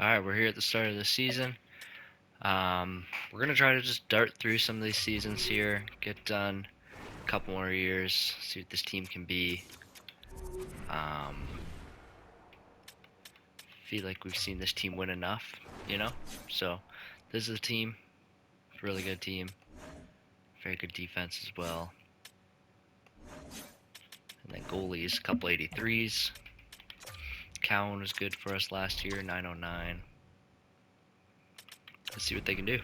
Alright, we're here at the start of the season. We're going to try to just dart through some of these seasons here, get done a couple more years, see what this team can be. Feel like we've seen this team win enough, you know? So, this is a team, really good team, very good defense as well. And then goalies, a couple 83s. Cowan was good for us last year, 909. Let's see what they can do.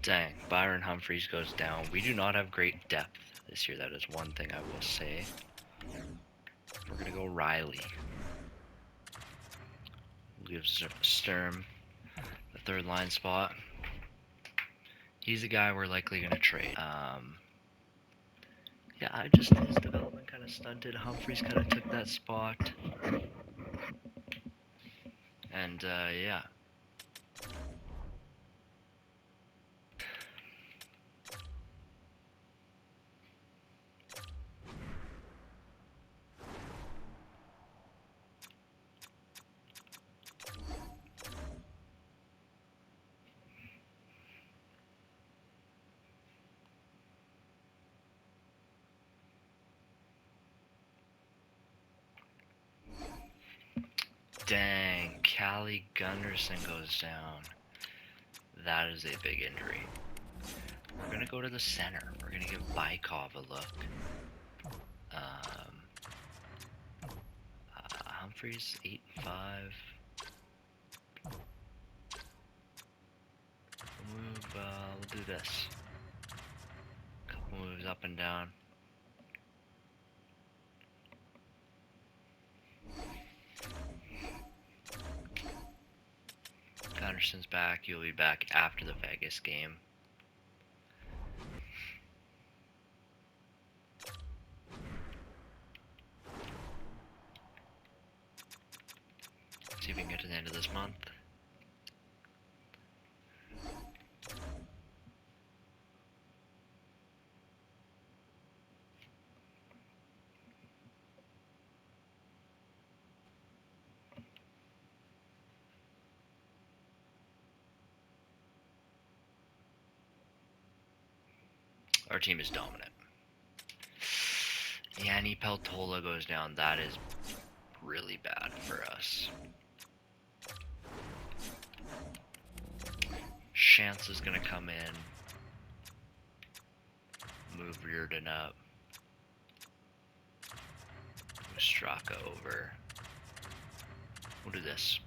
Dang, Byron Humphries goes down. We do not have great depth this year. That is one thing I will say. We're going to go Riley. Gives Sturm the third line spot. He's a guy we're likely going to trade. Yeah, his development kind of stunted. Humphries kind of took that spot. And, yeah. Dang, Callie Gunderson goes down. That is a big injury. We're going to go to the center. We're going to give Bykov a look. Humphries, 8-5. We'll do this. Couple moves up and down. Gunderson's back. He'll be back after the Vegas game. See if we can get to the end of this month. Our team is dominant. Yanni Peltola goes down. That is really bad for us. Chance is going to come in. Move Reardon up. Move Straka over. We'll do this.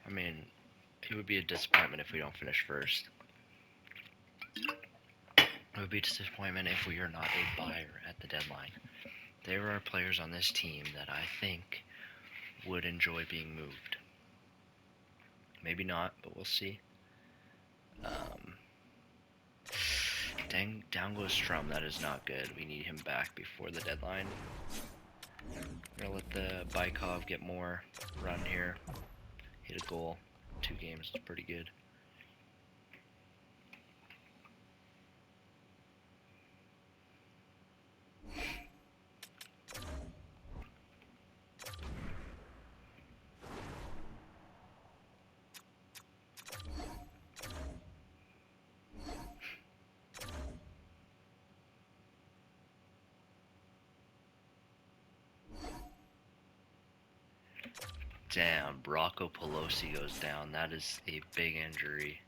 I mean, it would be a disappointment if we don't finish first. It would be a disappointment if we are not a buyer at the deadline. There are players on this team that I think would enjoy being moved. Maybe not, but we'll see. Down goes Strum. That is not good. We need him back before the deadline. We're gonna let the Bykov get more run here. Hit a goal. 2 games is pretty good. Damn, Rocco Pelosi goes down. That is a big injury.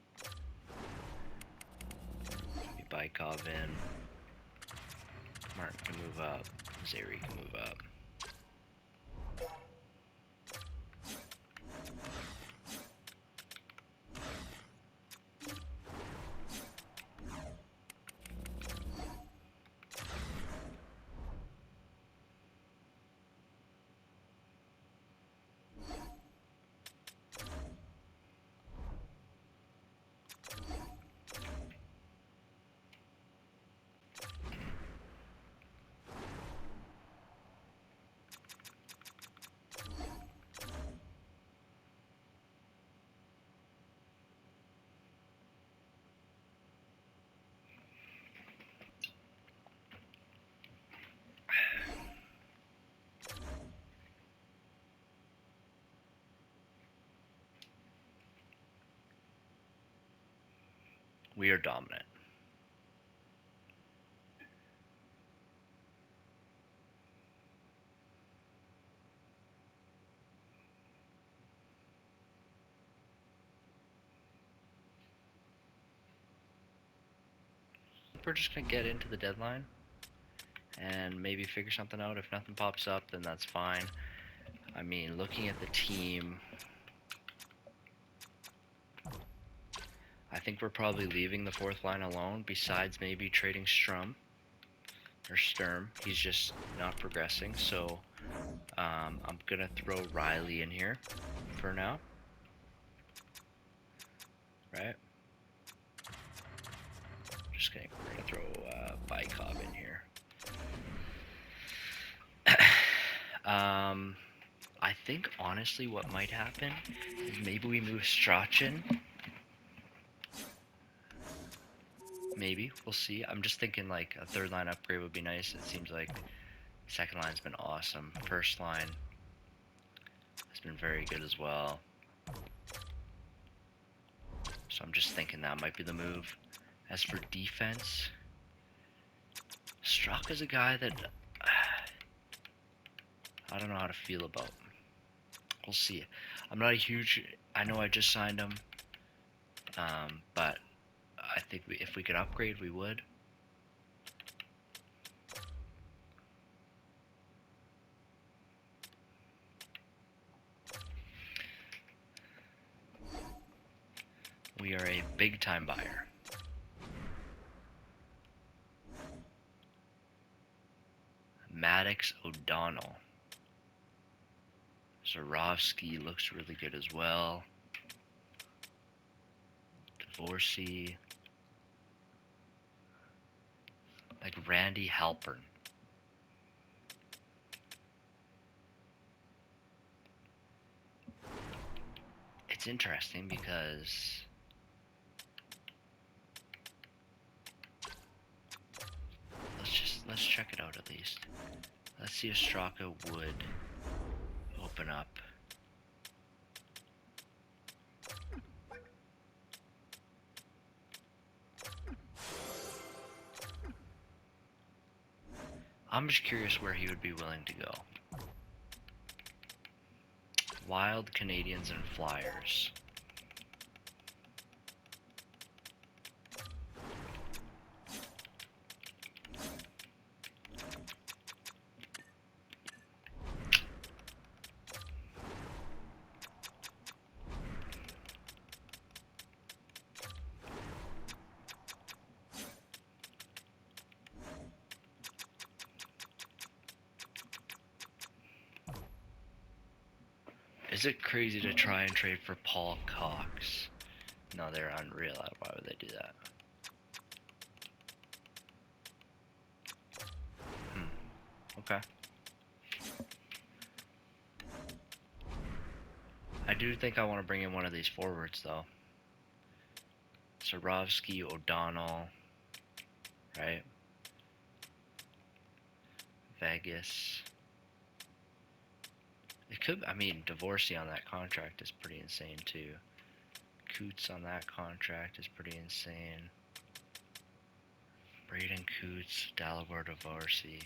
Bykov in. Martin can move up. Zary can move up. We are dominant. We're just going to get into the deadline and maybe figure something out. If nothing pops up, then that's fine. I mean, looking at the team, I think we're probably leaving the 4th line alone, besides maybe trading Sturm. He's just not progressing, so I'm going to throw Riley in here for now. Right? Just kidding. We're going to throw Bykov in here. I think, honestly, what might happen is maybe we move Strachan. Maybe. We'll see. I'm just thinking, like, a 3rd line upgrade would be nice. It seems like 2nd line's been awesome. 1st line has been very good as well. So I'm just thinking that might be the move. As for defense, Straka's a guy that I don't know how to feel about. We'll see. I'm not a huge... I know I just signed him, but I think if we could upgrade, we would. We are a big-time buyer. Maddox O'Donnell. Zarovsky looks really good as well. Dvorsey. Like Randy Halpern. It's interesting because let's check it out at least. Let's see if Straka would open up. I'm just curious where he would be willing to go. Wild, Canadians, and Flyers. Is it crazy to try and trade for Paul Cox? No, they're unreal. Why would they do that? Okay. I do think I want to bring in one of these forwards, though. Swarovski, O'Donnell, right? Vegas. It could, I mean, Divorcey on that contract is pretty insane, too. Coots on that contract is pretty insane. Braden Coots, Dalibor Divorcey.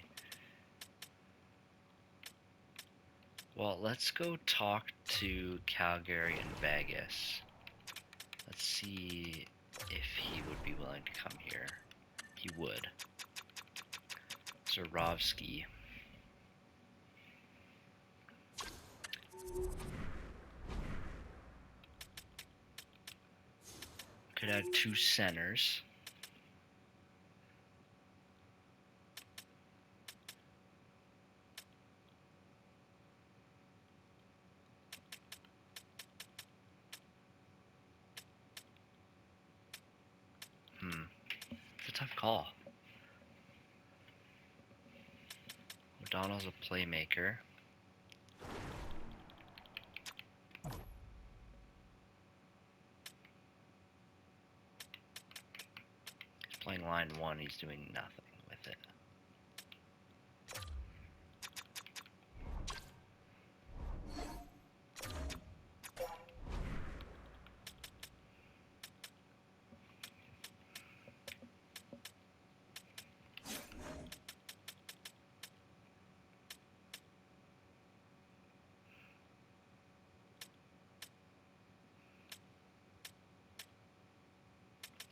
Well, let's go talk to Calgary and Vegas. Let's see if he would be willing to come here. He would. Swarovski. Could add 2 centers. It's a tough call. O'Donnell's a playmaker. He's playing line 1, he's doing nothing with it.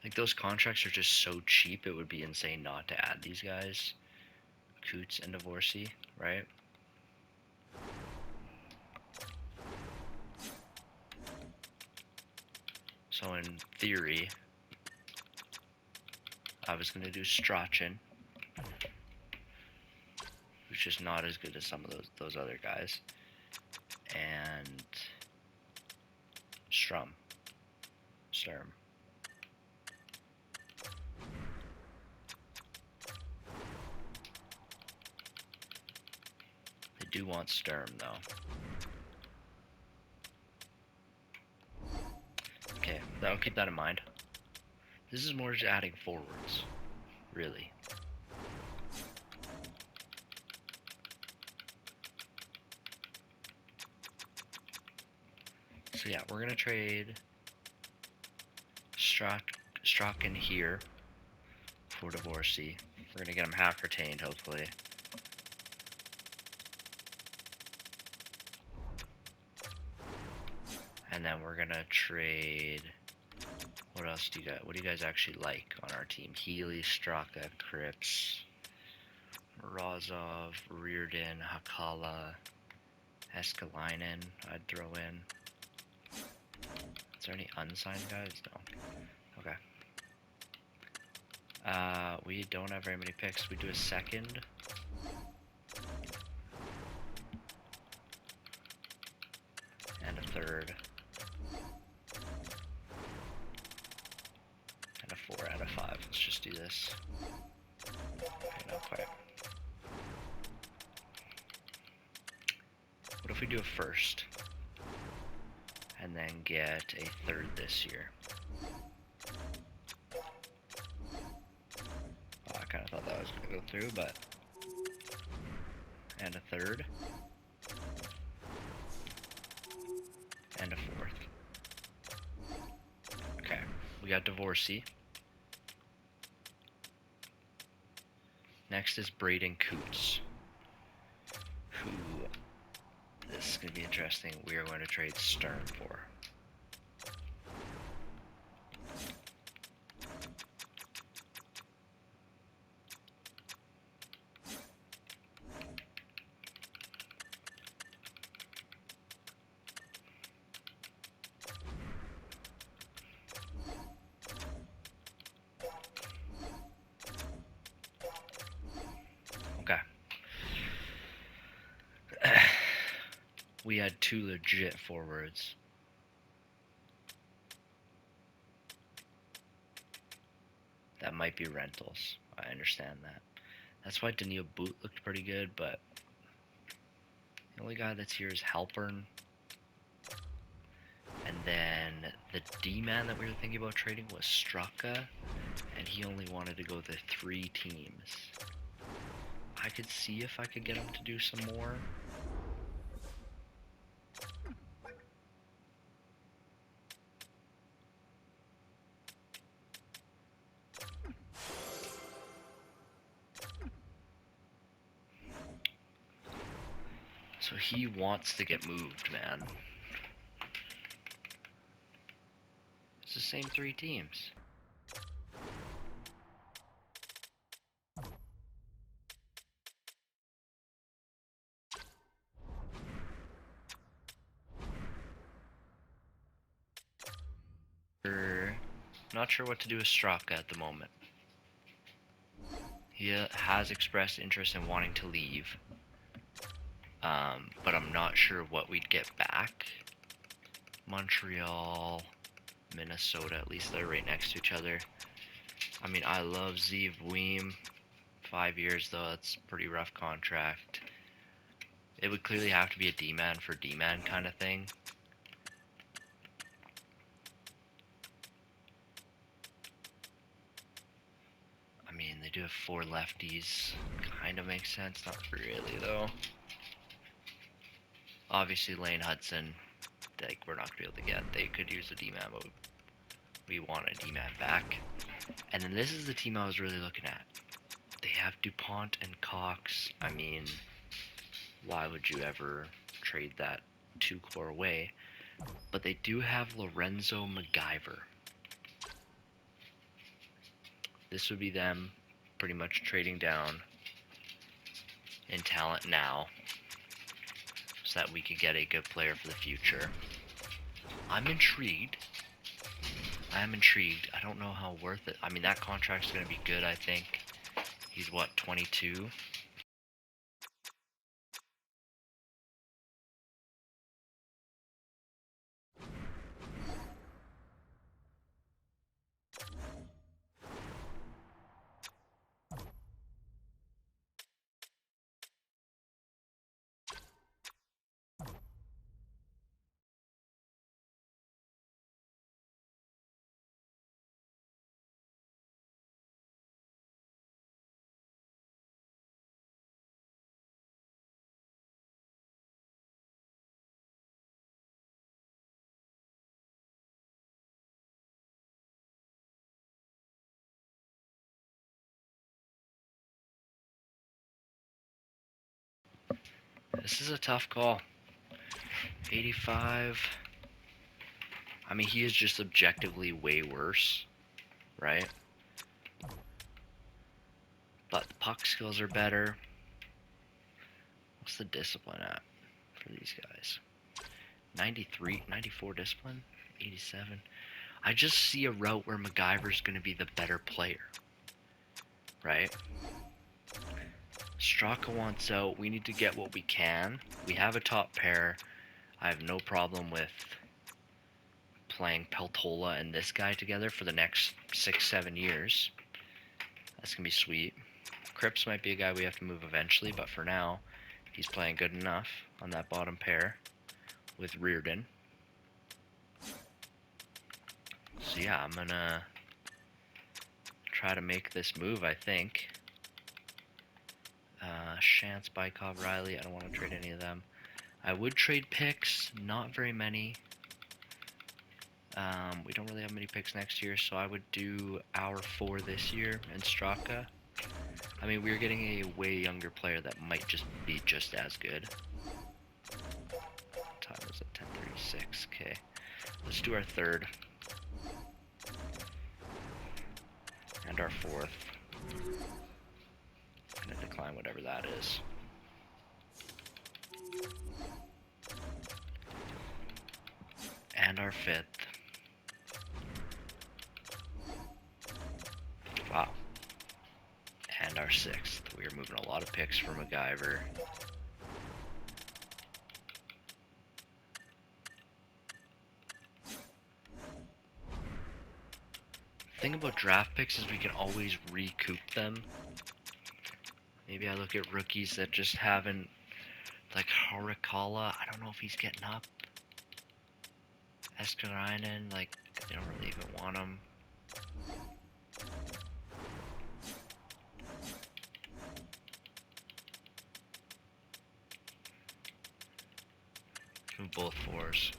Like, those contracts are just so cheap, it would be insane not to add these guys. Coots and Divorcey, right? So in theory, I was going to do Strachan, who's just not as good as some of those other guys, and Sturm. They do want Sturm, though. Okay, I'll keep that in mind. This is more just adding forwards, really. So yeah, we're gonna trade Strachan here for Divorcey. We're gonna get him half retained, hopefully. And then we're gonna trade. What else do you got? What do you guys actually like on our team? Healy, Straka, Cripps, Razov, Reardon, Hakala, Eskalainen. I'd throw in. Is there any unsigned guys? No. Okay. We don't have very many picks. We do a second. And a third. And a 4 out of 5. Let's just do this. Okay, not quite. What if we do a first? And then get a third this year? Oh, I kind of thought that was going to go through, but... And a third. And a fourth. Okay, we got Divorcey. Next is Braden Coots, who, this is going to be interesting, we are going to trade Sturm for. Okay. We had 2 legit forwards. That might be rentals. I understand that. That's why Daniil Boot looked pretty good, but the only guy that's here is Halpern. then the D-man that we were thinking about trading was Straka, and he only wanted to go to 3 teams. I could see if I could get him to do some more. So he wants to get moved, man. It's the same 3 teams. Not sure what to do with Straka at the moment. He has expressed interest in wanting to leave. But I'm not sure what we'd get back. Montreal, Minnesota, at least they're right next to each other. I mean, I love Zeev Weem. 5 years though, that's a pretty rough contract. It would clearly have to be a D-man for D-man kind of thing. I mean, they do have 4 lefties. Kind of makes sense, not really though. Obviously Lane Hudson, like, we're not gonna be able to get. They could use a D-man, but we want a D-man back. And then this is the team I was really looking at. They have DuPont and Cox. I mean, why would you ever trade that 2 core away? But they do have Lorenzo MacGyver. This would be them pretty much trading down in talent now so that we could get a good player for the future. I'm intrigued. I am intrigued. I don't know how worth it. I mean, that contract's going to be good, I think. He's what, 22? This is a tough call. 85. I mean, he is just objectively way worse, right? But the puck skills are better. What's the discipline at for these guys? 93, 94 discipline? 87? I just see a route where MacGyver's going to be the better player, right? Straka wants out. We need to get what we can. We have a top pair. I have no problem with playing Peltola and this guy together for the next 6-7 years. That's going to be sweet. Cripps might be a guy we have to move eventually, but for now, he's playing good enough on that bottom pair with Reardon. So yeah, I'm going to try to make this move, I think. Shantz, Bykov, Riley, I don't want to trade any of them. I would trade picks, not very many. We don't really have many picks next year, so I would do our 4 this year and Straka. I mean, we're getting a way younger player that might just be just as good. Time is at 10:36. Okay, let's do our 3rd and our 4th. I'm gonna decline whatever that is. And our 5th. Wow. And our 6th. We are moving a lot of picks for MacGyver. The thing about draft picks is we can always recoup them. Maybe I look at rookies that just haven't, like Horikala. I don't know if he's getting up Eskarainen, like, they don't really even want him. Move both fours.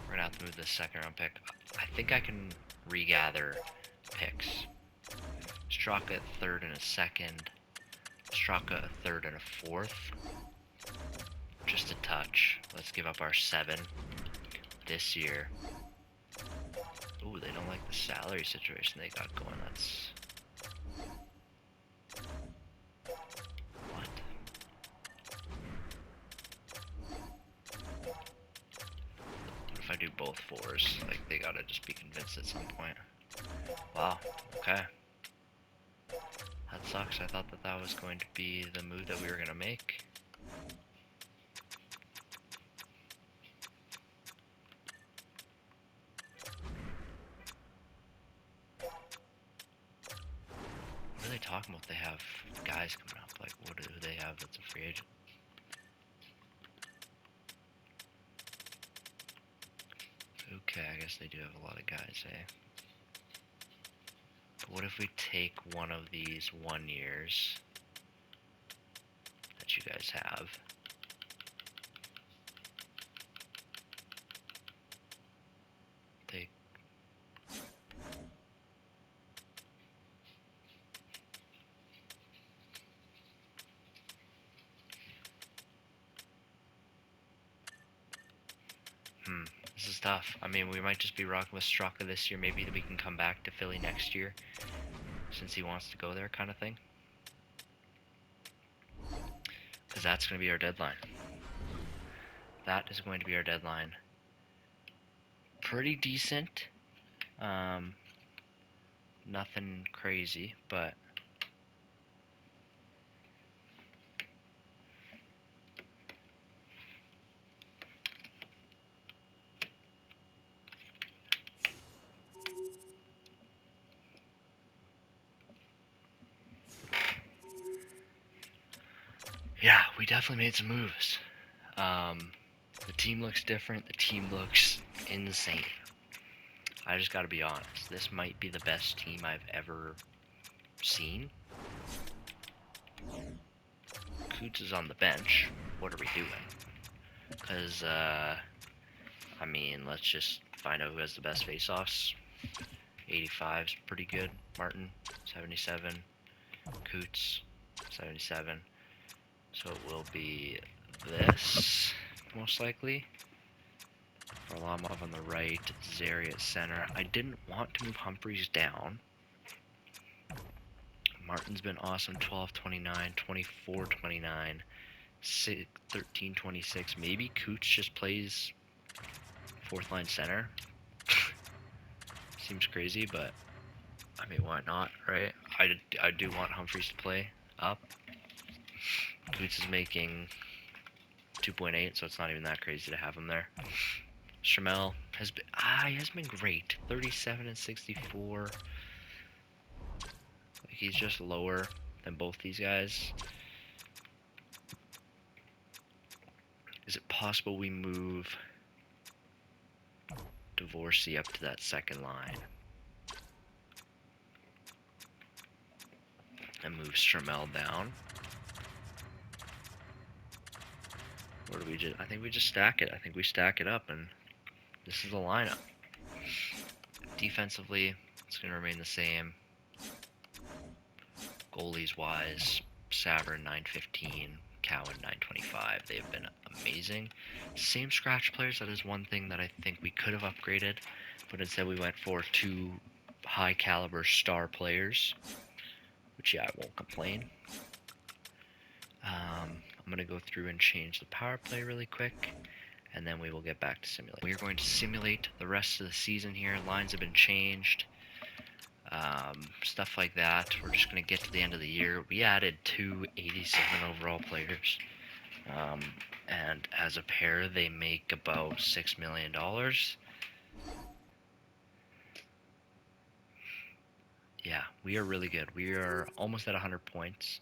We're gonna have to move this second round pick. I think I can regather picks. Straka at third and a second. Straka a third and a fourth. Just a touch. Let's give up our 7 this year. Ooh, they don't like the salary situation they got going. That's... What? What if I do both fours? Like, they gotta just be convinced at some point. Wow, okay. That sucks. I thought that that was going to be the move that we were gonna make. What are they talking about? They have guys coming up. Like, what do they have that's a free agent? Okay, I guess they do have a lot of guys, eh? But what if we take one of these 1 years that you guys have? Take... This is tough. I mean, we might just be rocking with Straka this year. Maybe we can come back to Philly next year, since he wants to go there, kind of thing. Because that's going to be our deadline. That is going to be our deadline. Pretty decent. Nothing crazy, but... yeah, we definitely made some moves. The team looks different. The team looks insane. I just gotta be honest. This might be the best team I've ever seen. Coots is on the bench. What are we doing? Because, I mean, let's just find out who has the best face-offs. 85's pretty good. Martin, 77. Coots, 77. So it will be this, most likely. Varlamov on the right, Zary at center. I didn't want to move Humphreys down. Martin's been awesome, 12-29, 24-29, 13-26. Maybe Coots just plays 4th line center. Seems crazy, but I mean, why not, right? I do want Humphreys to play up. Coots is making 2.8, so it's not even that crazy to have him there. Shamel has been, he has been great. 37 and 64. Like, he's just lower than both these guys. Is it possible we move Dvorsey up to that second line and move Shamel down? Or do we just, I think we just stack it. I think we stack it up, and this is the lineup. Defensively, it's going to remain the same. Goalies wise, Savern 915, Cowan 925. They have been amazing. Same scratch players. That is one thing that I think we could have upgraded, but instead we went for 2 high caliber star players, which, yeah, I won't complain. I'm going to go through and change the power play really quick, and then we will get back to simulate. We are going to simulate the rest of the season here. Lines have been changed. Stuff like that. We're just going to get to the end of the year. We added 2 87 overall players. And as a pair, they make about $6 million. Yeah, we are really good. We are almost at 100 points.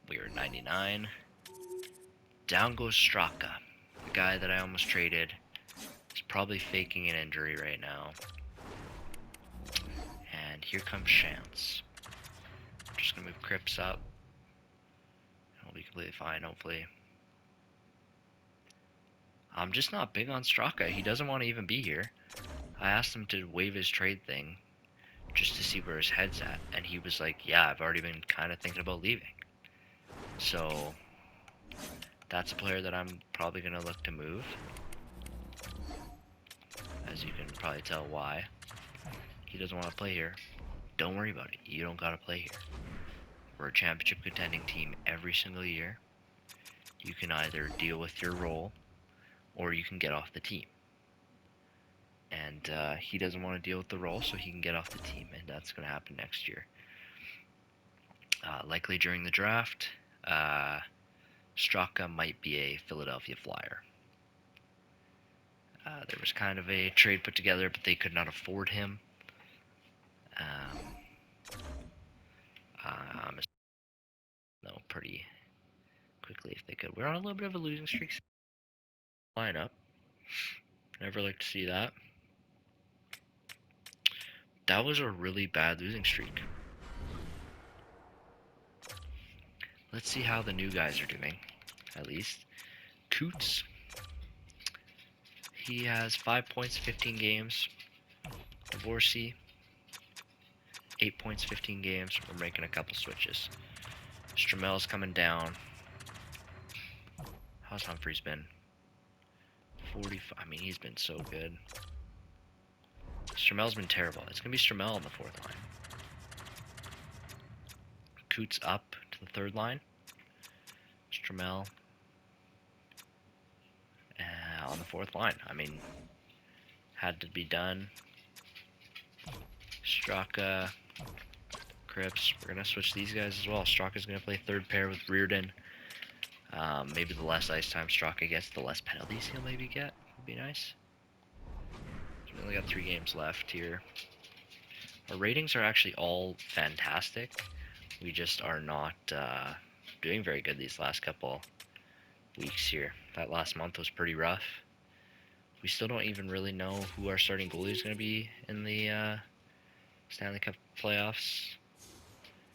We are 99. down goes Straka, the guy that I almost traded. He's probably faking an injury right now. And here comes Chance. I'm just going to move Cripps up. He'll be completely fine, hopefully. I'm just not big on Straka. He doesn't want to even be here. I asked him to waive his trade thing just to see where his head's at. And he was like, yeah, I've already been kind of thinking about leaving. So that's a player that I'm probably going to look to move. As you can probably tell why. He doesn't want to play here. Don't worry about it. You don't got to play here. We're a championship contending team every single year. You can either deal with your role or you can get off the team. And he doesn't want to deal with the role, so he can get off the team, and that's going to happen next year. Likely during the draft, Straka might be a Philadelphia Flyer. There was kind of a trade put together, but they could not afford him. No, pretty quickly if they could. We're on a little bit of a losing streak. Lineup. Never like to see that. That was a really bad losing streak. Let's see how the new guys are doing, at least. Coots. He has 5 points, 15 games. Dvorsey, 8 points, 15 games. We're making a couple switches. Stramel's coming down. How's Humphreys been? 45. I mean, he's been so good. Stramel's been terrible. It's going to be Stramel on the fourth line. Coots up to the third line. Stramel on the fourth line. I mean, had to be done. Straka, Cripps. We're going to switch these guys as well. Straka's going to play third pair with Reardon. Maybe the less ice time Straka gets, the less penalties he'll maybe get. Would be nice. We only got 3 games left here. Our ratings are actually all fantastic. We just are not doing very good these last couple weeks here. That last month was pretty rough. We still don't even really know who our starting goalie is going to be in the Stanley Cup playoffs.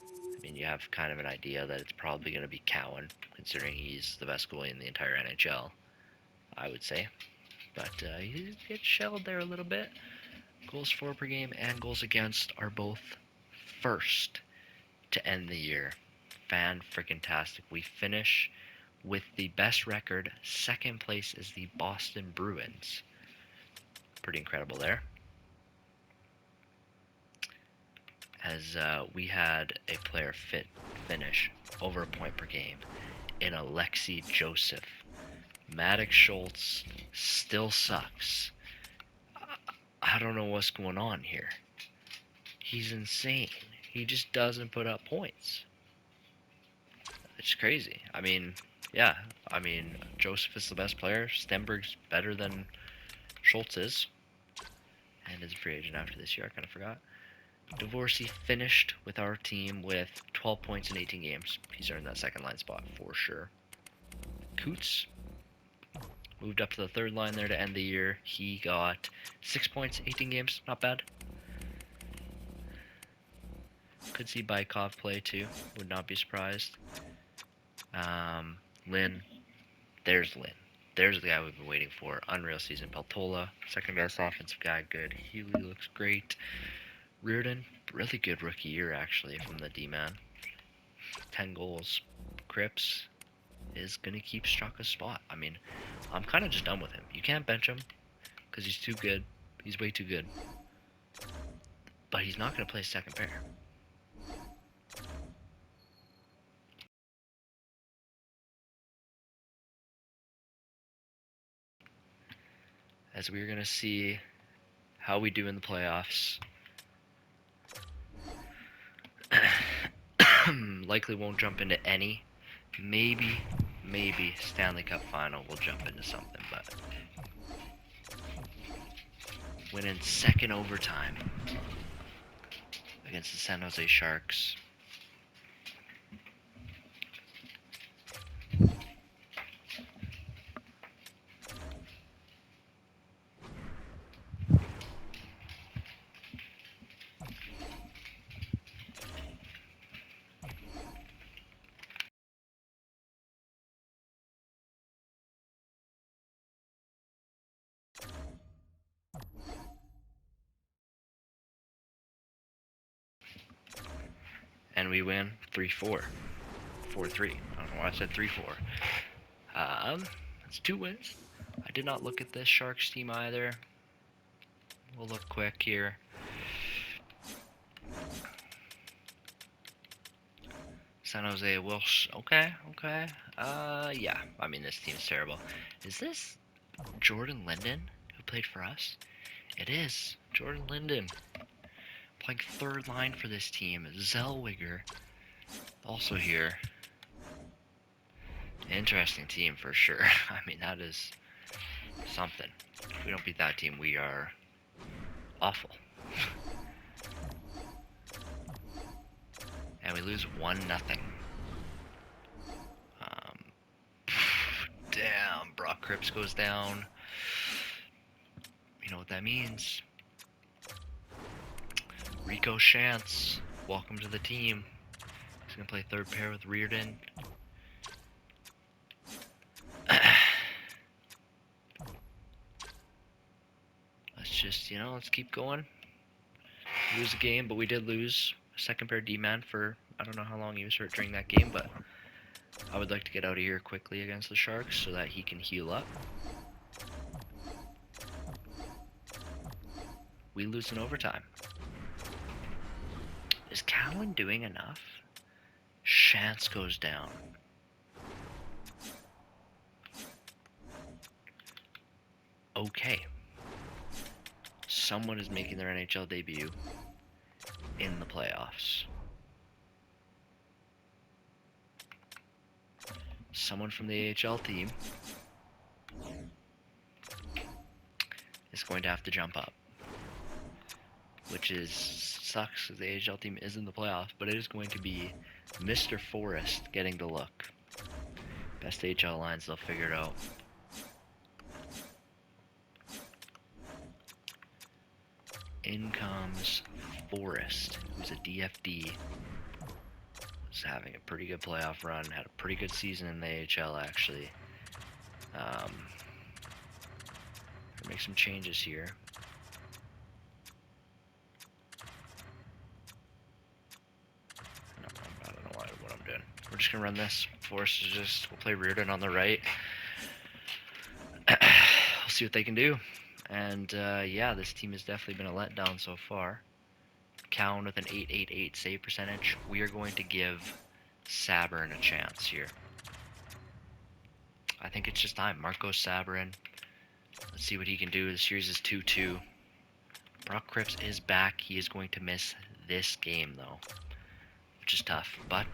I mean, you have kind of an idea that it's probably going to be Cowan, considering he's the best goalie in the entire NHL, I would say. But he gets shelled there a little bit. Goals for per game and goals against are both first to end the year. Fan-freaking-tastic. We finish with the best record. Second place is the Boston Bruins. Pretty incredible there. As we had a player finish over a point per game in Alexei Joseph. Maddox Schultz still sucks. I don't know what's going on here. He's insane. He just doesn't put up points. It's crazy. I mean, yeah. I mean, Joseph is the best player. Stenberg's better than Schultz is. And is a free agent after this year. I kind of forgot. Dvorsey finished with our team with 12 points in 18 games. He's earned that second line spot for sure. Coots moved up to the third line there to end the year. He got 6 points, 18 games. Not bad. Could see Bykov play too. Would not be surprised. Lynn. There's Lynn. There's the guy we've been waiting for. Unreal season. Peltola, second best offensive guy. Good. Healy looks great. Reardon, really good rookie year actually from the D-man. 10 goals. Cripps is going to keep Straka's spot. I mean, I'm kind of just done with him. You can't bench him because he's too good. He's way too good. But he's not going to play second pair. As we're going to see how we do in the playoffs. Likely won't jump into any. Maybe Stanley Cup final we'll jump into something, but win in second overtime against the San Jose Sharks. and we win 3-4. 4-3. I don't know why I said 3-4. That's 2 wins. I did not look at this Sharks team either. We'll look quick here. San Jose Wilsh. Okay. Yeah. I mean, this team's terrible. Is this Jordan Linden who played for us? It is. Jordan Linden. Playing third line for this team. Zellweger also here. Interesting team for sure. I mean, that is something. If we don't beat that team, we are awful. And we lose 1-0. Damn, Brock Cripps goes down. You know what that means. Rico Shantz, welcome to the team. He's going to play third pair with Reardon. Let's keep going. Lose a game, but we did lose a second pair D-man for, I don't know how long he was hurt during that game, but I would like to get out of here quickly against the Sharks so that he can heal up. We lose in overtime. Is Cowan doing enough? Shantz goes down. Okay. Someone is making their NHL debut in the playoffs. Someone from the AHL team is going to have to jump up, which sucks because the AHL team is in the playoffs, but it is going to be Mr. Forrest getting the look. Best AHL lines, they'll figure it out. In comes Forrest, who's a DFD. Was having a pretty good playoff run, had a pretty good season in the AHL actually. Make some changes here. I don't know what I'm doing. We're just gonna run this. Forrest we'll play Reardon on the right. We'll see what they can do. And yeah, this team has definitely been a letdown so far. Cowan with an .888 save percentage. We are going to give Sabourin a chance here. I think it's just time. Marco Sabourin. Let's see what he can do. The series is 2-2. Brock Cripps is back. He is going to miss this game, though, which is tough, but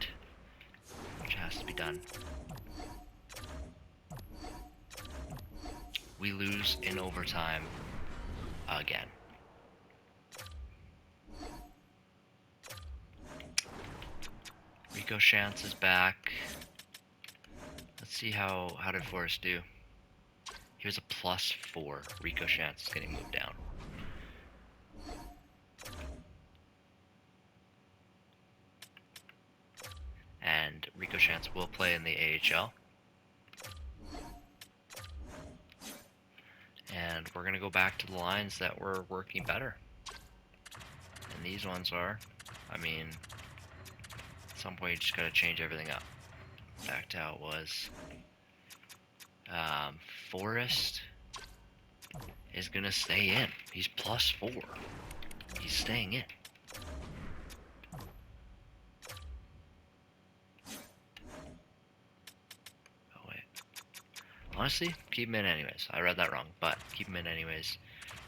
which has to be done. We lose in overtime again. Rico Shantz is back. Let's see how did Forrest do. He was a +4. Rico Shantz is getting moved down. And Rico Shantz will play in the AHL. And we're going to go back to the lines that were working better. And these ones are, at some point you just got to change everything up. Back to how it was. Forrest is going to stay in. He's +4. He's staying in. Oh, wait. Honestly, keep him in anyways. I read that wrong, but keep him in anyways.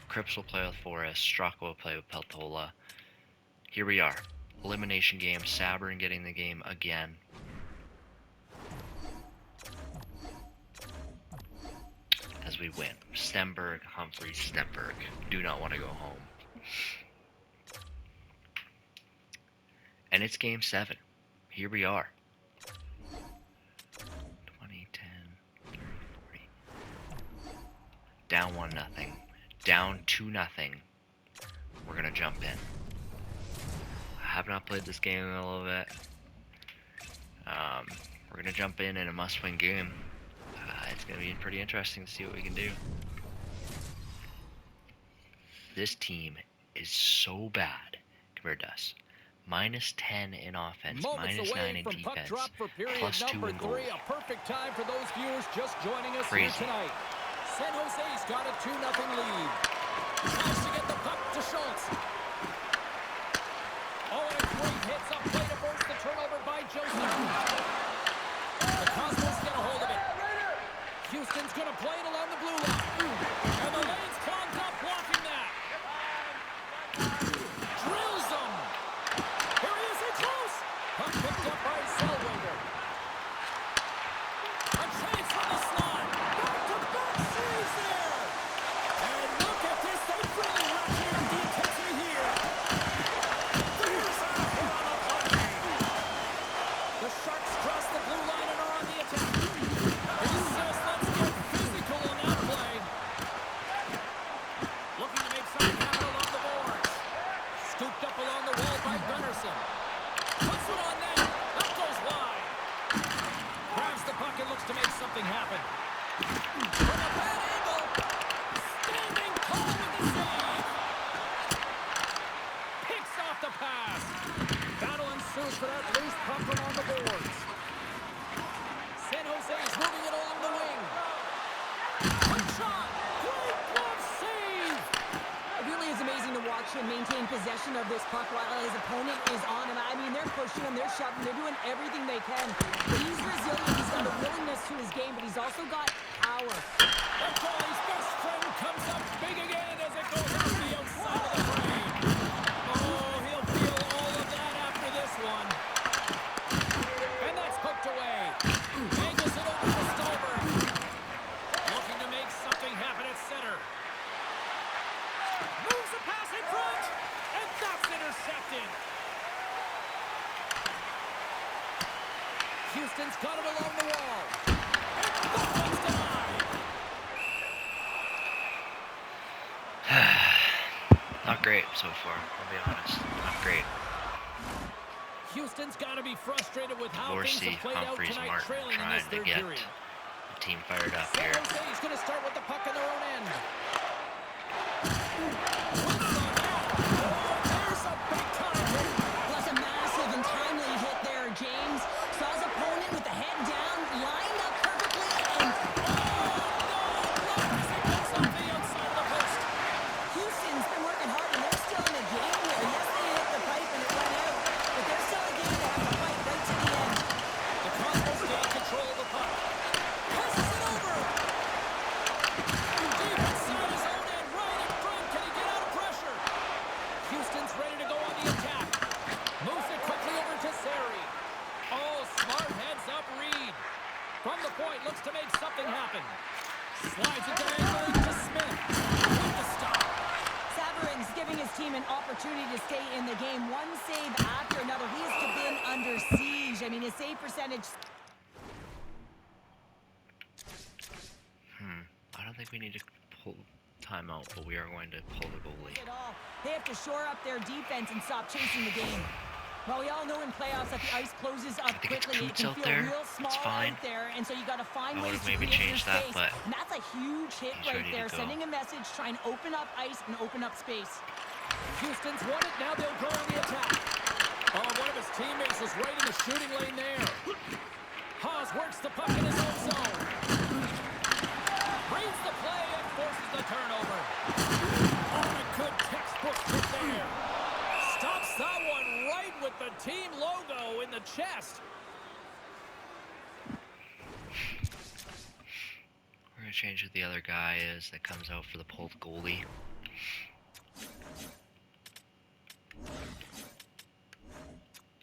Cripps will play with Forrest. Straka will play with Peltola. Here we are. Elimination game. Sabourin getting the game again. As we win. Stenberg, Humphries, Stenberg. Do not want to go home. And it's game 7. Here we are. 20, 10, 30, 40. Down 1-0. Down 2-0. We're going to jump in. I have not played this game in a little bit. We're going to jump in a must-win game. It's going to be pretty interesting to see what we can do. This team is so bad compared to us. Minus 10 in offense, Moments minus 9 away in from puck defense, drop for period plus 2 number in goal. 3. A perfect time for those viewers just joining us Crazy. here tonight. San Jose's got a 2-0 lead. Tries to get the puck to Schultz. Oh, and a great hits up play to force the turnover by Joseph. The Cosmos get a hold of it. Houston's going to play it along the blue line. And the lane's clogged up blocking that. Drills him. Here he is, in close. Puck picked up by Zellweger. A chance from the slot. Back-to-back saves there. And look at this. They really ratcheted up the intensity here. There's a hit on the play. The Sharks cross the blue line and are on the attack. He says, let's get physical on that play. Looking to make something happen along the boards. Scooped up along the wall by Gunnarsson. Puts it on net. That goes wide. Grabs the puck and looks to make something happen. From a bad angle. Standing tall with the save. Picks off the pass. Battle ensues for that loose puck from on the boards. San Jose is moving it along the wing. Quick shot. Great glove save. It really is amazing to watch him maintain possession of this puck while his opponent is on him. I mean, they're pushing him, they're shoving, they're doing everything they can. But he's resilient, he's got a willingness to his game, but he's also got power. The goalie's best friend comes up big again as it goes off the outside of the frame. Oh, he'll feel all of that after this one. And that's poked away. Angles it over to Stolberg. Looking to make something happen at center. Moves the pass in front. And that's intercepted. Houston's got it along the wall. And that one's denied. Not great so far, I'll be honest. Not great. Houston's got to be frustrated with how things Dorsey, have played out Humphreys, tonight, Martin trailing in trying this to third get period. the team fired up San here. Jose's going to start with the puck in their own end. There's a big time hit. Plus a massive and timely hit there, James. Saw his opponent with the head down, lined up perfectly, and As it goes off the outside of the post. Houston's been working hard, and they're still in the game here. Yes, they hit the pipe and it went out, but they're still in the game. They have to fight right to the end. The Cosmos gain control of the puck. Passes it over. Deep inside his own end, right in front. Can he get out of pressure? Houston's ready to go on the attack. Moves it quickly over to Sari. Oh, smart heads up Reed. From the point, looks to make something happen. Slides it diagonally to Smith. With the stop. Savarin's giving his team an opportunity to stay in the game. One save after another. He has been under siege. I mean, his save percentage... I don't think we need to pull timeout, but we are going to pull the goalie. At all. They have to shore up their defense and stop chasing the game. Well, we all know in playoffs that the ice closes up think it's quickly. It Coots can out feel there. real small It's fine. out there, and so you got to find I ways would've to maybe create your changed that, space. but And that's a huge hit he's right ready to there, go. sending a message, trying to open up ice and open up space. Houston's won it, now they'll go on the attack. Oh, one of his teammates is right in the shooting lane there. Haas works the puck in his own zone. Reads the play and forces the turnover. Oh, a good textbook hit there. Stops that one right with the team logo in the chest. We're going to change who the other guy is that comes out for the pulled goalie.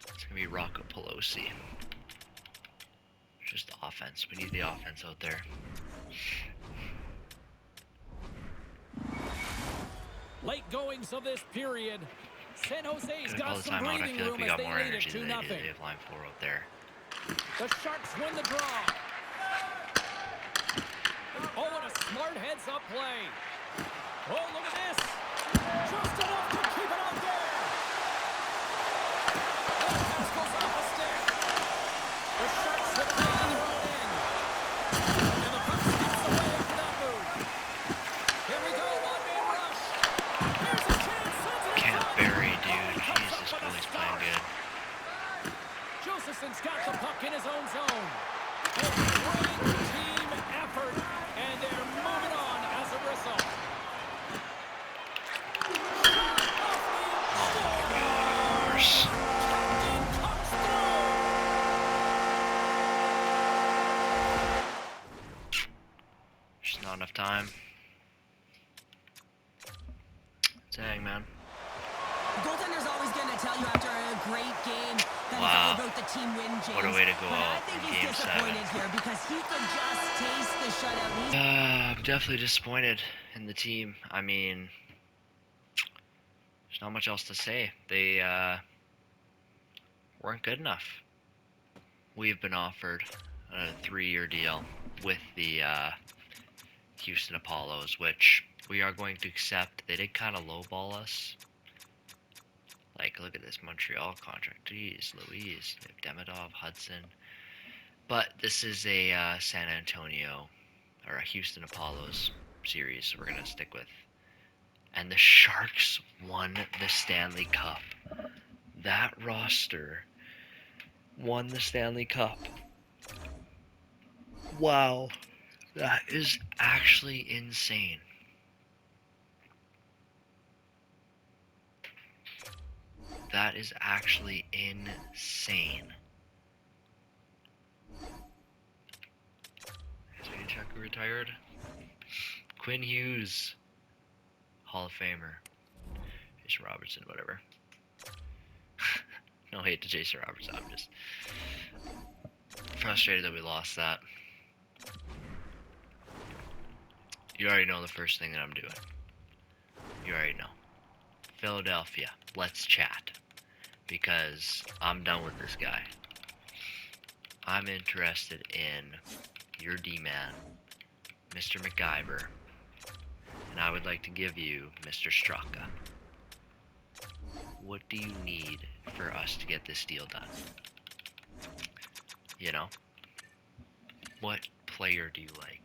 It's going to be Rocco Pelosi. Just the offense. We need the offense out there. Late goings of this period. San Jose's Gonna call got the some timeout. I breathing feel like room we as got they more lead it energy than 2-0. they do. They have line 4 out there. The Sharks win the draw. Oh, and a smart heads-up play. Oh, look at this. Just enough to keep it out there. And the pass goes off the stick. The Sharks have played in their own end. And the puck skips away after that move. Here we go, one-man rush. Here's a chance. Sends it in Can't front. bury, dude. Oh, he comes Jesus, up with a goalie's stop. playing good. time. Dang, man. The goaltender's always going to tell you after a great game that it's Wow. all about the team win, James. What a way to go but I out think in he's Game disappointed 7. here because he could just taste the shutout. He's I'm definitely disappointed in the team. I mean, there's not much else to say. They weren't good enough. We've been offered a 3-year deal with the Houston Apollos, which we are going to accept. They did kind of lowball us. Like, look at this Montreal contract. Jeez Louise. They have Demidov, Hudson. But this is a San Antonio or a Houston Apollos series, so we're going to stick with. And the Sharks won the Stanley Cup. That roster won the Stanley Cup. Wow. That is actually insane. That is actually insane. Chuck retired. Quinn Hughes, Hall of Famer. Jason Robertson, whatever. No hate to Jason Robertson. I'm just frustrated that we lost that. You already know the first thing that I'm doing. You already know. Philadelphia, let's chat. Because I'm done with this guy. I'm interested in your D-man, Mr. McIver. And I would like to give you Mr. Straka. What do you need for us to get this deal done? You know? What player do you like?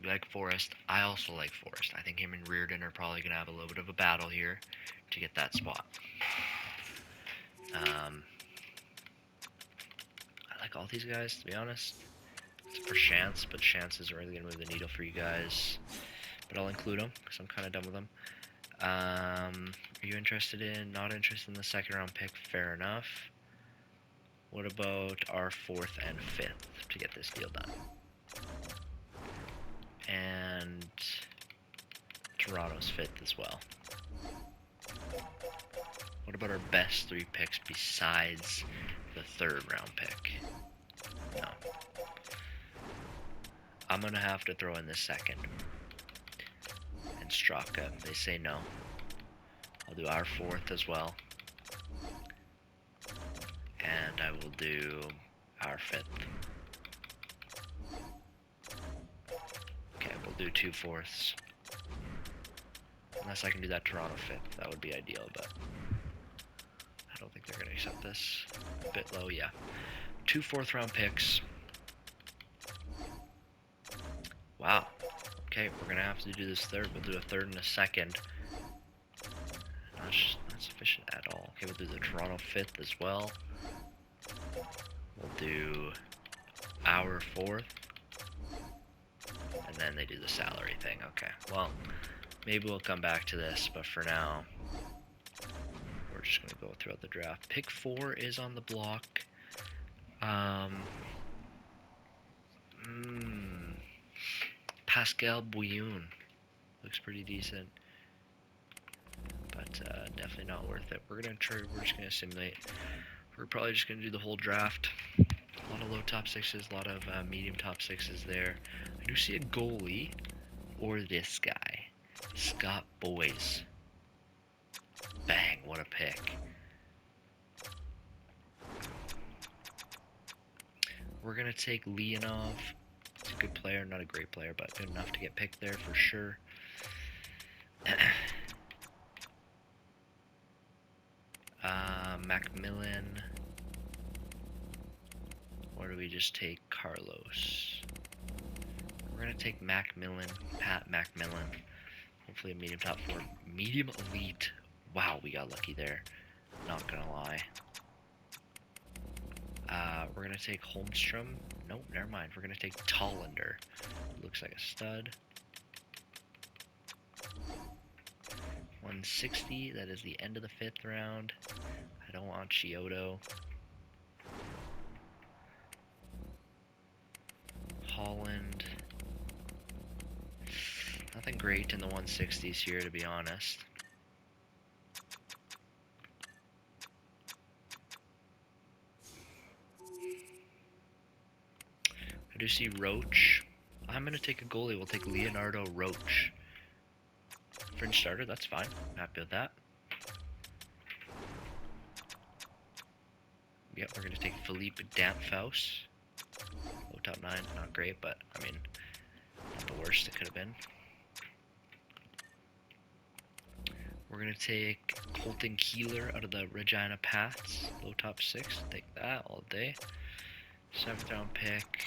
You like Forrest? I also like Forrest. I think him and Reardon are probably going to have a little bit of a battle here to get that spot. I like all these guys, to be honest. It's for Chance, but Chance isn't really going to move the needle for you guys. But I'll include them, because I'm kind of done with them. Are you interested in, not interested in the second round pick? Fair enough. What about our 4th and 5th to get this deal done? And Toronto's 5th as well. What about our best 3 picks besides the 3rd round pick? No. I'm going to have to throw in the 2nd. And Straka, they say no. I'll do our 4th as well. And I will do our 5th. Okay, we'll do 2 4ths. Unless I can do that Toronto 5th, that would be ideal, but I don't think they're going to accept this. A bit low, yeah. 2 4th round picks. Wow. Okay, we're going to have to do this 3rd. We'll do a 3rd and a 2nd. Not sufficient at all. Okay, we'll do the Toronto 5th as well. We'll do our 4th. And then they do the salary thing. Okay, well, maybe we'll come back to this, but for now, we're just going to go throughout the draft. Pick 4 is on the block. Pascal Bouillon. Looks pretty decent. But definitely not worth it. We're just going to simulate. We're probably just going to do the whole draft. A lot of low top 6s, a lot of medium top 6s there. I do see a goalie, or this guy, Scott Boys. Bang, what a pick. We're going to take Leonov. He's a good player, not a great player, but good enough to get picked there for sure. Macmillan. Or do we just take Carlos? We're going to take Macmillan, Pat Macmillan. Hopefully a medium top 4. Medium elite. Wow, we got lucky there. Not going to lie. We're going to take Holmstrom. Nope, never mind. We're going to take Tollander. Looks like a stud. 160. That is the end of the 5th round. I don't want Chiodo. Holland. great in the 160s here, to be honest. I do see Roach. I'm going to take a goalie. We'll take Leonardo Roach. Fringe starter, that's fine. I'm happy with that. Yep, we're going to take Philippe Dampfaus. Low top 9, not great, but I mean, not the worst it could have been. We're going to take Colton Keeler out of the Regina Pats. Low top 6, take that all day. 7th round pick.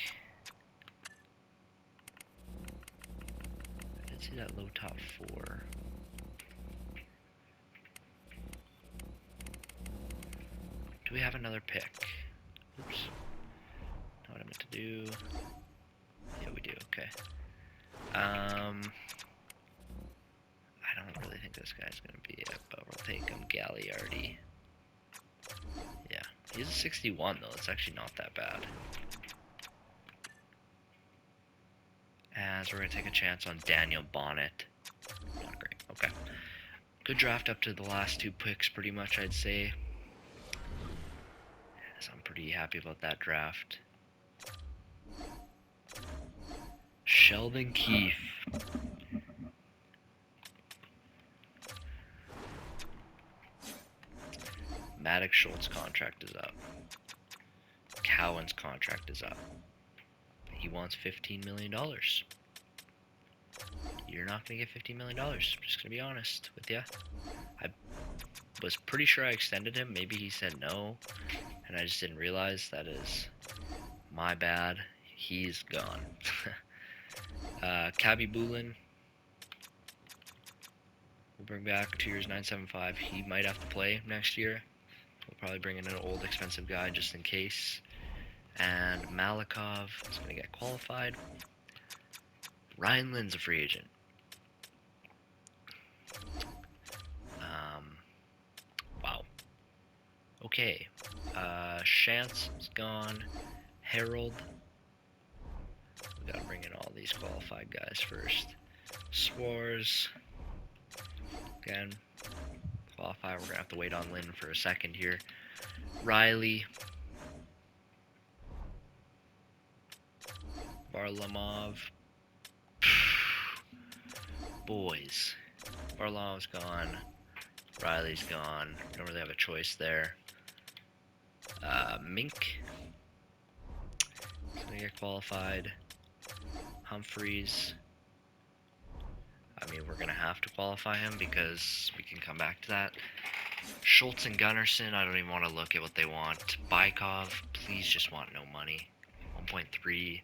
I did see that low top 4. Do we have another pick? Oops. Not what I meant to do. Yeah, we do. Okay. I don't really think this guy's gonna be it, but we'll take him. Gagliardi. Yeah, he's a 61 though. It's actually not that bad. As we're gonna take a chance on Daniel Bonnet. Not great. Okay. Good draft up to the last 2 picks, pretty much, I'd say. So I'm pretty happy about that draft. Sheldon Keefe. Maddox Schultz contract is up. Cowan's contract is up. He wants $15 million. You're not going to get $15 million. I'm just going to be honest with you. I was pretty sure I extended him. Maybe he said no, and I just didn't realize. That is my bad. He's gone. Cabby Boulin. We'll bring back 2 years, 975. He might have to play next year. We'll probably bring in an old expensive guy just in case. And Malikov is going to get qualified. Ryan Lynn's a free agent. Wow. Okay. Shantz is gone. Harold. We gotta bring in all these qualified guys first. Swarz. Again. Qualify. We're gonna have to wait on Lynn for a second here. Riley. Varlamov. Boys. Varlamov's gone. Riley's gone. Don't really have a choice there. Mink. He's gonna get qualified. Humphreys. I mean, we're gonna have to qualify him because we can come back to that. Schultz and Gunnarsson, I don't even want to look at what they want. Bykov, please just want no money. 1.3.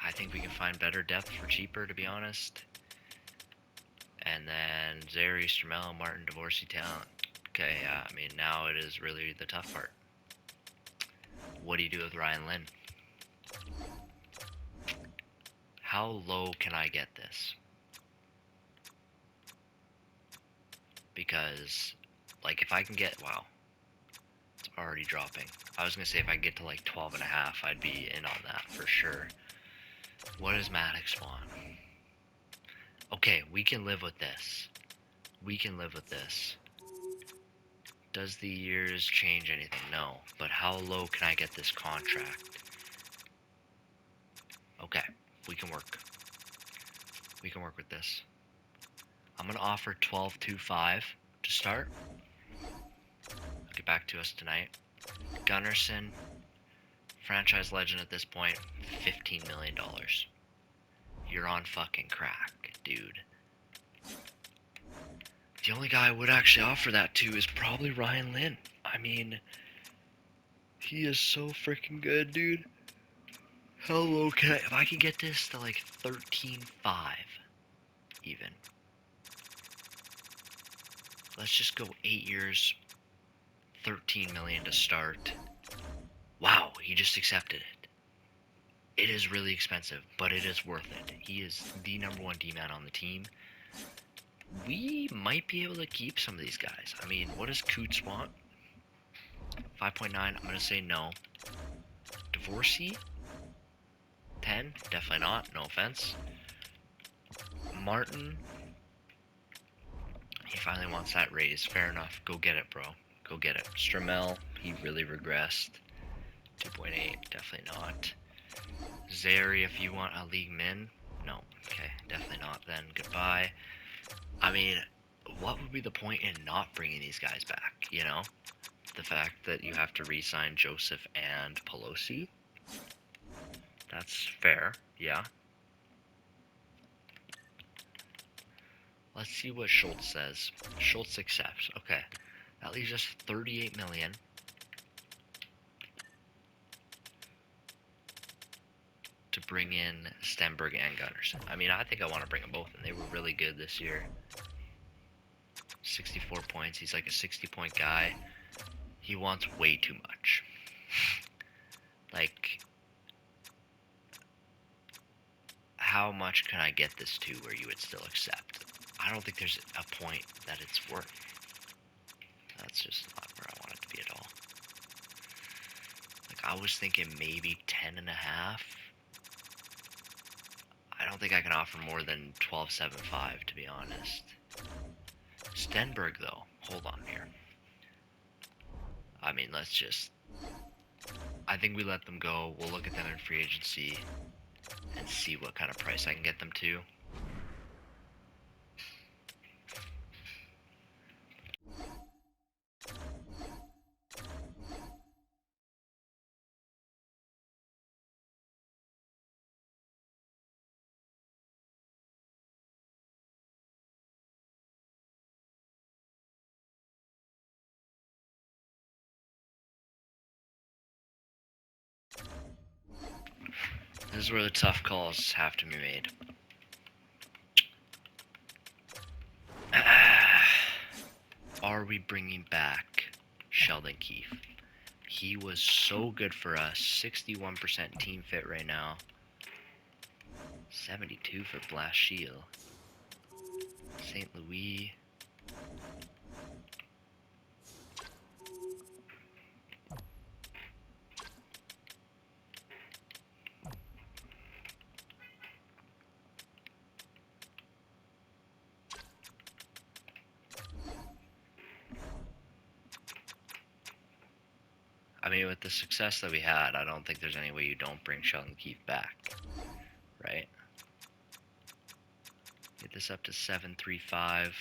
I think we can find better depth for cheaper, to be honest. And then Zary, Stremel, Martin, Dvorsey, talent. Okay, I mean, now it is really the tough part. What do you do with Ryan Lynn? How low can I get this? Because, like, if I can get, wow, it's already dropping. I was going to say if I get to like 12.5, I'd be in on that for sure. What does Maddox want? Okay, we can live with this. We can live with this. Does the years change anything? No. But how low can I get this contract? Okay, we can work. We can work with this. I'm going to offer 12.25 to start. Get back to us tonight. Gunnarsson, franchise legend at this point, $15 million. You're on fucking crack, dude. The only guy I would actually offer that to is probably Ryan Lynn. I mean, he is so freaking good, dude. How low can I... If I can get this to like 13.5, even. Let's just go 8 years, 13 million to start. Wow, he just accepted it. It is really expensive, but it is worth it. He is the #1 D-man on the team. We might be able to keep some of these guys. I mean, what does Coots want? 5.9, I'm going to say no. Dvorsey? 10? Definitely not, no offense. Martin, he finally wants that raise. Fair enough. Go get it, bro. Go get it. Stramel, he really regressed. 2.8, definitely not. Zary, if you want a league min, no. Okay, definitely not then. Goodbye. I mean, what would be the point in not bringing these guys back, you know? The fact that you have to re-sign Joseph and Pelosi? That's fair, yeah. Let's see what Schultz says. Schultz accepts. Okay. That leaves us 38 million. To bring in Stenberg and Gunnarsson. I mean, I think I want to bring them both in. They were really good this year. 64 points. He's like a 60-point guy. He wants way too much. Like, how much can I get this to where you would still accept? I don't think there's a point that it's worth. That's just not where I want it to be at all. Like, I was thinking maybe 10.5. I don't think I can offer more than 12.75, to be honest. Stenberg, though. Hold on here. I mean, let's just... I think we let them go. We'll look at them in free agency and see what kind of price I can get them to. This is where the tough calls have to be made. Are we bringing back Sheldon Keefe? He was so good for us. 61% team fit right now. 72 for Blast Shield. St. Louis. I mean, with the success that we had, I don't think there's any way you don't bring Sheldon Keefe back, right? Get this up to 735.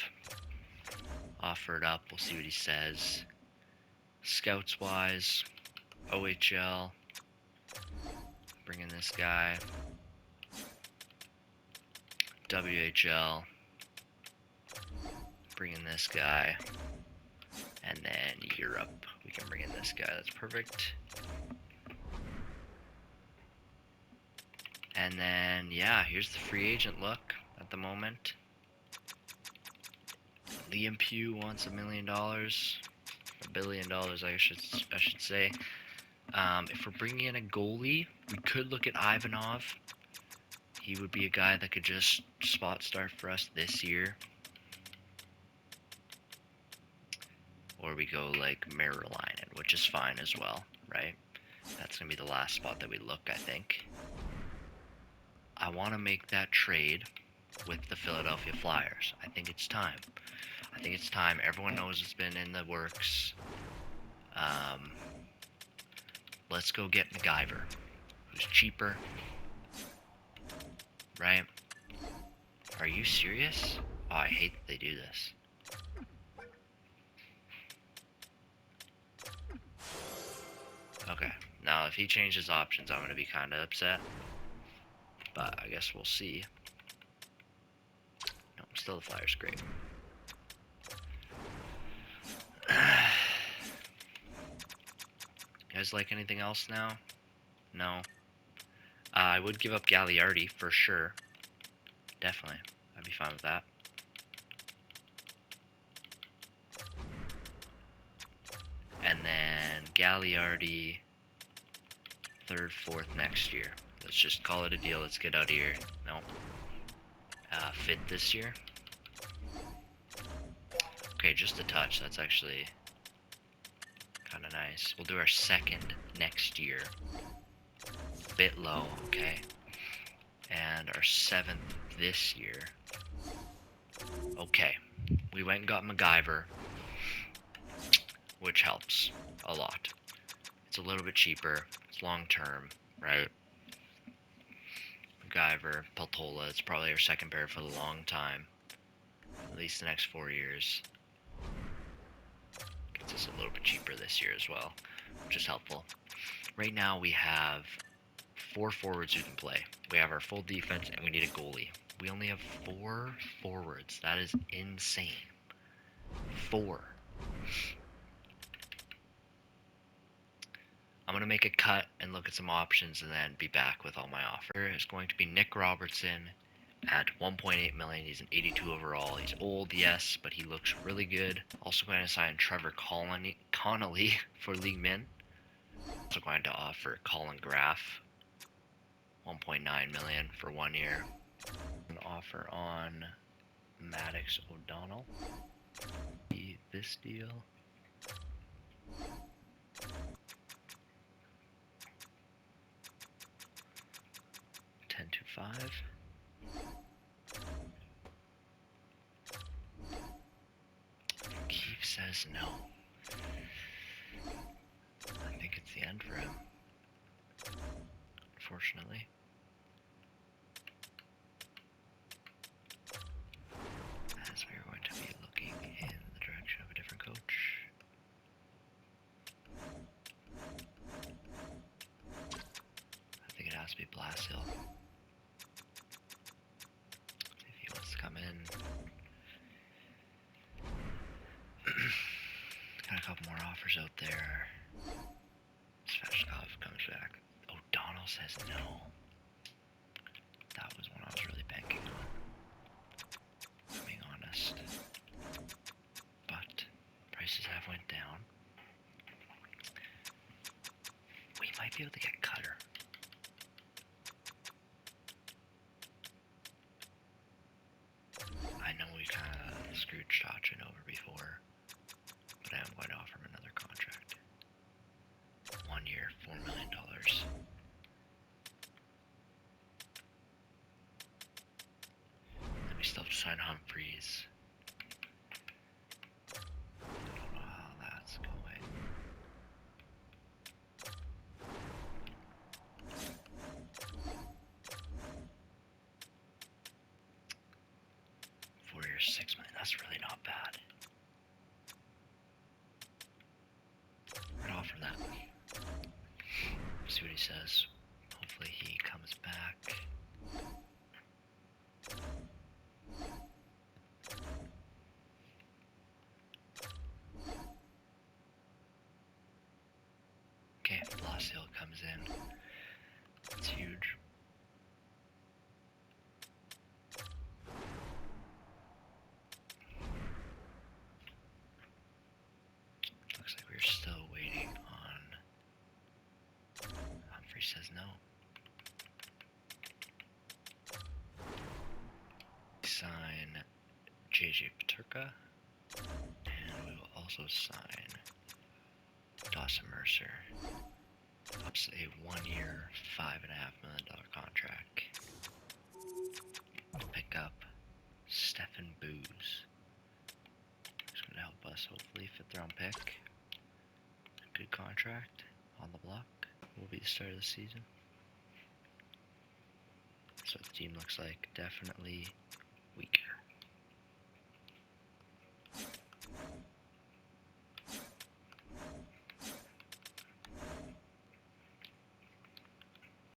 Offer it up. We'll see what he says. Scouts wise, OHL. Bring in this guy. WHL. Bring in this guy. And then Europe. We can bring in this guy. That's perfect. And then, yeah, here's the free agent look at the moment. Liam Pugh wants $1 million. $1 billion, I should say. If we're bringing in a goalie, we could look at Ivanov. He would be a guy that could just spot start for us this year. Or we go like Merrilainen, which is fine as well, right? That's going to be the last spot that we look, I think. I want to make that trade with the Philadelphia Flyers. I think it's time. I think it's time. Everyone knows it's been in the works. Let's go get MacGyver, who's cheaper, right? Are you serious? Oh, I hate that they do this. Okay, now if he changes options, I'm going to be kind of upset. But I guess we'll see. No, still the Flyers, great. You guys like anything else now? No. I would give up Gagliardi for sure. Definitely. I'd be fine with that. And then Gagliardi, 3rd, 4th next year. Let's just call it a deal. Let's get out of here. No. Fit this year. Okay, just a touch. That's actually kind of nice. We'll do our 2nd next year. Bit low, okay. And our 7th this year. Okay, we went and got MacGyver, which helps a lot. It's a little bit cheaper. It's long term, right? MacGyver, Peltola, it's probably our second pair for a long time. At least the next 4 years. Gets us a little bit cheaper this year as well, which is helpful. Right now we have 4 forwards who can play. We have our full defense and we need a goalie. We only have 4 forwards. That is insane. 4. I'm going to make a cut and look at some options and then be back with all my offer. Is going to be Nick Robertson at 1.8 million. He's an 82 overall. He's old, yes, but he looks really good. Also going to sign Trevor Connolly for League Min. Also going to offer Colin Graff 1.9 million for 1 year. An offer on Maddox O'Donnell. This deal. $10.25. Keith says no. I think it's the end for him. Unfortunately. As we are going to be looking in the direction of a different coach. I think it has to be Blashill. If he wants to come in. Got a couple more offers out there. Sveshkov comes back. O'Donnell says no. That was one I was really banking on. Being honest. But prices have went down. We might be able to get Cutter. I know we kind of screwed Stachin over before, but I am going to offer him another contract. 1 year, $4 million. Then we still have to sign Humphreys. I don't know how that's going. $4 years, $6 million. That's really not bad. I'd offer that. See what he says. Hopefully he comes back. Okay, Blashill comes in. It's huge. Looks like we're still waiting on. Humphrey says no. Sign JJ Paterka. And we will also sign Dawson Mercer. Ups a 1 year, $5.5 million contract. Pick up Stefan Booz. He's going to help us hopefully 5th round pick. Good contract on the block. Will be the start of the season. So the team looks like definitely weaker.